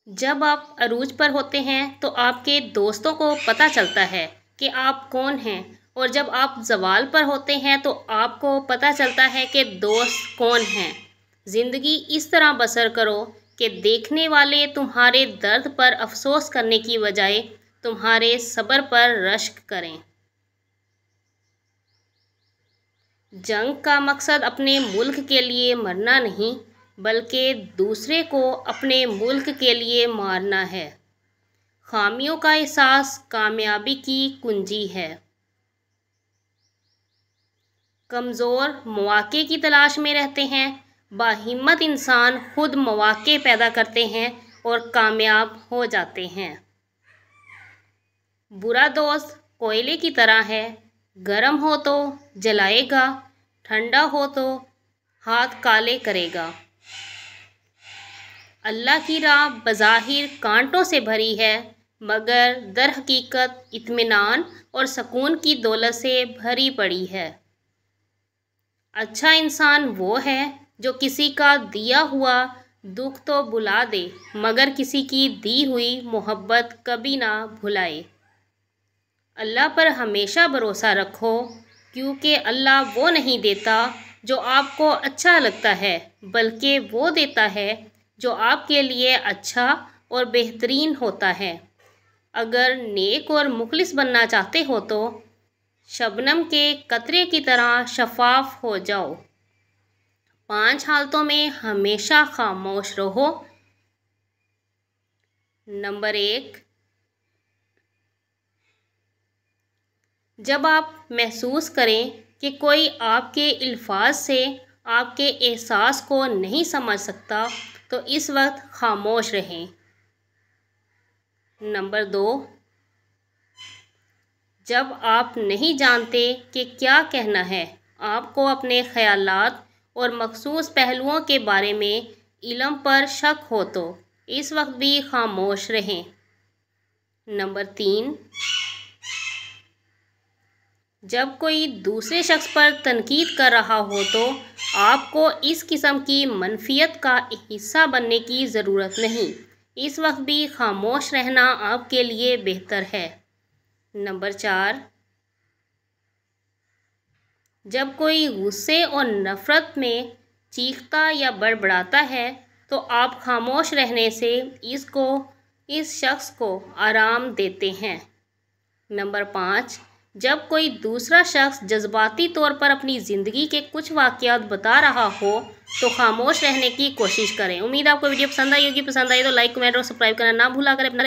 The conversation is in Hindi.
जब आप अरूज पर होते हैं तो आपके दोस्तों को पता चलता है कि आप कौन हैं, और जब आप ज़वाल पर होते हैं तो आपको पता चलता है कि दोस्त कौन हैं। ज़िंदगी इस तरह बसर करो कि देखने वाले तुम्हारे दर्द पर अफसोस करने की बजाय तुम्हारे सब्र पर रश्क करें। जंग का मकसद अपने मुल्क के लिए मरना नहीं, बल्कि दूसरे को अपने मुल्क के लिए मारना है। खामियों का एहसास कामयाबी की कुंजी है। कमज़ोर मौक़े की तलाश में रहते हैं, बाहिम्मत इंसान खुद मौक़े पैदा करते हैं और कामयाब हो जाते हैं। बुरा दोस्त कोयले की तरह है, गर्म हो तो जलाएगा, ठंडा हो तो हाथ काले करेगा। अल्लाह की राह बज़ाहिर कांटों से भरी है, मगर दर हकीकत इत्मीनान और सुकून की दौलत से भरी पड़ी है। अच्छा इंसान वो है जो किसी का दिया हुआ दुख तो भुला दे, मगर किसी की दी हुई मोहब्बत कभी ना भुलाए। अल्लाह पर हमेशा भरोसा रखो, क्योंकि अल्लाह वो नहीं देता जो आपको अच्छा लगता है, बल्कि वो देता है जो आपके लिए अच्छा और बेहतरीन होता है। अगर नेक और मुखलिस बनना चाहते हो तो शबनम के कतरे की तरह शफाफ हो जाओ। 5 हालतों में हमेशा खामोश रहो। नंबर 1, जब आप महसूस करें कि कोई आपके अल्फाज से आपके एहसास को नहीं समझ सकता, तो इस वक्त खामोश रहें। नंबर 2, जब आप नहीं जानते कि क्या कहना है, आपको अपने ख़यालात और मखसूस पहलुओं के बारे में इल्म पर शक हो, तो इस वक्त भी खामोश रहें। नंबर 3, जब कोई दूसरे शख्स पर तनकीद कर रहा हो तो आपको इस किस्म की मनफियत का हिस्सा बनने की ज़रूरत नहीं, इस वक्त भी खामोश रहना आपके लिए बेहतर है। नंबर 4, जब कोई गुस्से और नफ़रत में चीखता या बड़बड़ाता है तो आप खामोश रहने से इस शख्स को आराम देते हैं। नंबर 5, जब कोई दूसरा शख्स जज्बाती तौर पर अपनी ज़िंदगी के कुछ वाक़यात बता रहा हो तो खामोश रहने की कोशिश करें। उम्मीद आपको वीडियो पसंद आई होगी। पसंद आई तो लाइक, कमेंट और सब्सक्राइब करना ना भूला करें। अपना